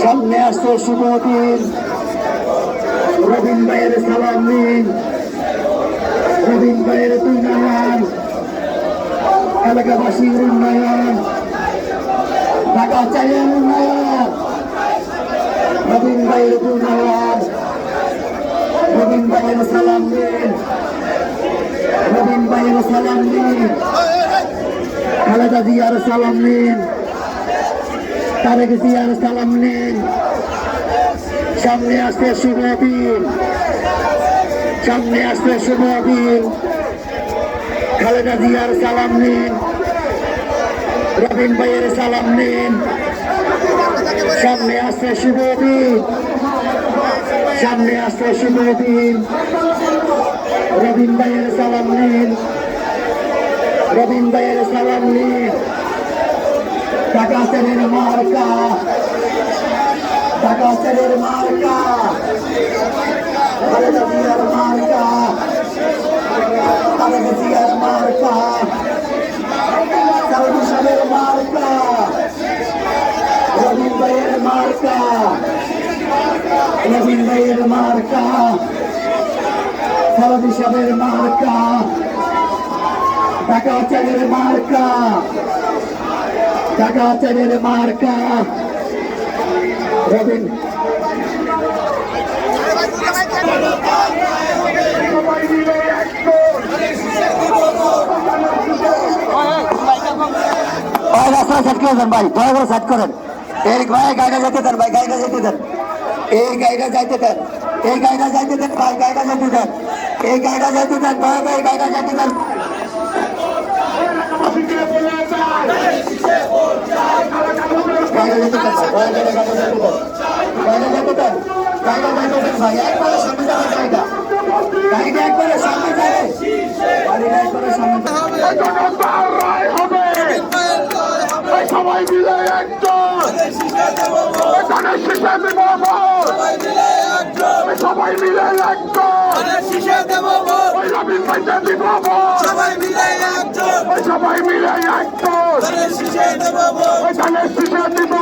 সামনে আসছে শুভ দিন। রবিন ভাইয়ের সালাম নিন। রবিন ভাইয়ের উন্নয়ন, এলাকাবাসীর উন্নয়ন, ঢাকা চাইয়ের উন্নয়ন, রবিন ভাইয়ের উন্নয়ন। রবিন ভাইয়ের সালাম নিন। রবিন ভাইয়ের সালাম নিন। খালেদা জিয়ার সালাম নিন। তারেক জিয়ার সালাম নিন। সামনে আসছে শুভ দিন। সামনে আসছে শুভ দিন। খালেদা জিয়ার সালাম নিন। রবিন ভাইয়ের সালাম নিন। সামনে আসছে শুভ দিন। সামনে আসছে শুভ দিন। রবিন ভাইয়ের সালাম নিন। রবিন ভাইয়ের সালাম নিন। ঢাকা ছেলের মার্কা, ঢাকা ছেলের মার্কা, খালেদা জিয়ার মার্কা, তারেক জিয়ার মার্কা, সাউদি সাহেবের মার্কা, রবিন ভাইয়ের মার্কা, রবিন ভাইয়ের মার্কা, ফরদি সাহেবের মার্কা, টাকা চালের মার্কা, টাকা চালের মার্কা। রবিন রাস্তা সেট করে দেন ভাই, দয়া করে সেট করেন। এই ভাই গাড়িটা যেতে দেন, ভাই গাড়িটা যেতে দেন, এই গাড়িটা যাইতে দেন, এই গাড়িটা যাইতে দেন ভাই, গাড়িটা যেতে দেন, এই গাড়িটা যেতে দেন ভাই, ভাই গাড়িটা যেতে দেন। গাড়িটা যেতে দেন ভাই, গাড়িটা যেতে দেন, গাড়িটা যেতে দেন, গাড়িটা যেতে দেন ভাই, একবারে সামনে যাবে গাড়িটা, গাড়িটা একবারে সামনে যাবে, গাড়িটা একবারে সামনে যাবে। সবাই মিলে একজন সবাই মিলে একজন রবিন ভাইকে দিব সবাই মিলে একজন সবাই মিলে একজন ধানের শীষে দিব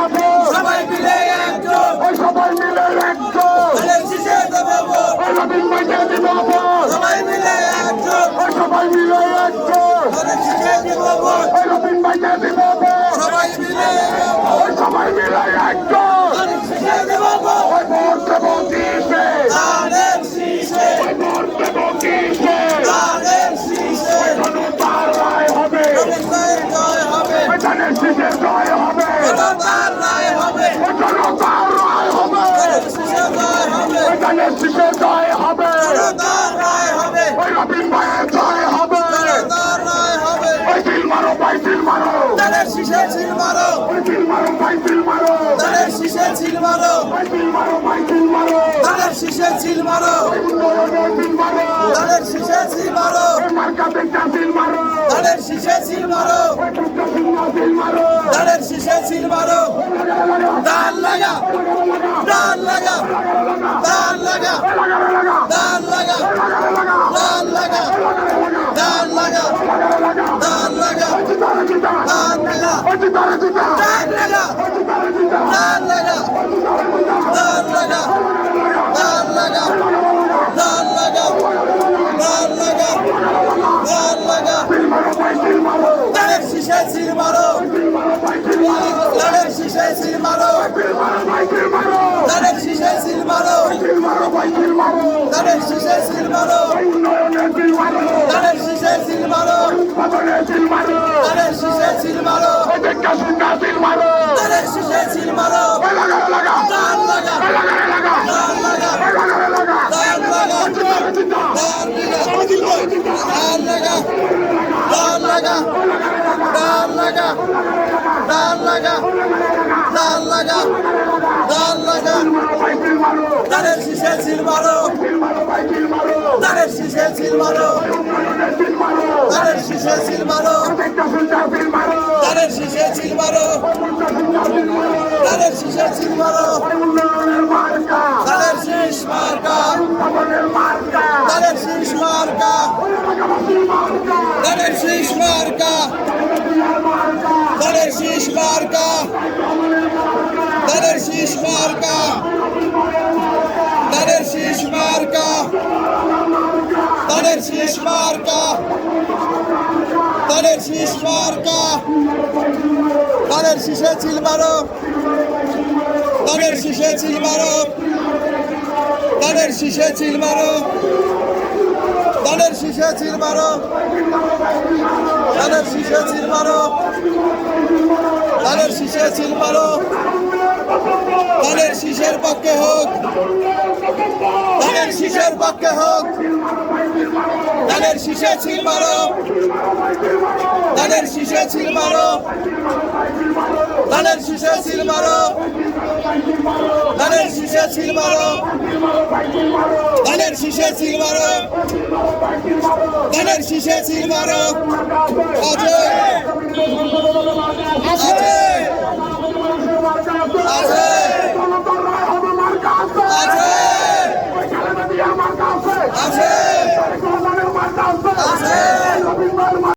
সবাই মিলে একজন সবাই মিলে একজন ধানের শীষে দিব রবিন ভাইকে দিব সবাই মিলে একজন সবাই মিলে একজন ধানের শীষে দিব রবিন ভাইকে দিব সবাই মিলে সবাই মিলে একজন ধানের শীষে দিব ওই মরতে বকিছে ধানের শীষে ওই মরতে বকিছে ধানের শীষে জনতার রায় হবে জয় হবে ধানের শীষে জয় হবে জনতার রায় হবে জনতার রায় হবে ধানের শীষে জয় হবে ধানের শীষে জয় হবে জনতার রায় হবে ওই রবিন ভাইয়ের জয় হবে জনতার রায় হবে ওই দিল মারো ভাই দিল মারো ধানের শীষে ছিল মারো ওই দিল মারো ভাই দিল মারো ধানের শীষে ছিল মারো ওই দিল মারো ভাই দিল মারো ধানের শীষে ছিল মারো ওই দিল মারো ধানের শীষে ছিল মারো ওই মার্কা দেখটা দিল মারো ধানের শীষে ছিল মারো ওই টুকটা দিল মারো ধানের শীষে ছিল মারো দান লাগা দান লাগা দান লাগা দান লাগা দান লাগা দান লাগা দান লাগা দান লাগা দান লাগা দান লাগা দান লাগা দান লাগা দান লাগা দান লাগা দান লাগা ধানের শীষে ছিল মারো ধানের শীষে ছিল মারো ধানের শীষে ছিল মারো ধানের শীষে ছিল মারো ধানের শীষে ছিল মারো ধানের শীষে ছিল মারো ধানের শীষে ছিল মারো দান লাগা দান লাগা দান লাগা দান লাগা দান লাগা দান লাগা দান লাগা দান লাগা দান লাগা ধানের শীষে ছিল মারো ধানের শীষে ছিল মারো ধানের শীষে ছিল মারো ধানের শীষে ছিল মারো ধানের শীষে ছিল মারো ধানের শীষ মার্কা ধানের শীষ মার্কা ধানের শীষ মার্কা ধানের শীষ মার্কা ধানের শীষ মার্কা ধানের শীষ মার্কা ধানের শীষ মার্কা ধানের শীষ মার্কা ধানের শীষে ছিল মারো ধানের শীষে ছিল মারো ধানের শীষে ছিল মারো ধানের শীষে ছিল মারো ধানের শীষে ছিল মারো ধানের শীষে ছিল মারো ধানের শীষের পক্ষে হোক ধানের শীষের পক্ষে হোক ধানের শীষে ছিল মারো ধানের শীষে ছিল মারো ধানের শীষে ছিল মারো ধানের শীষে ছিল মারো ধানের শীষে ছিল মারো ধানের শীষে ছিল মারো অজয় অজয়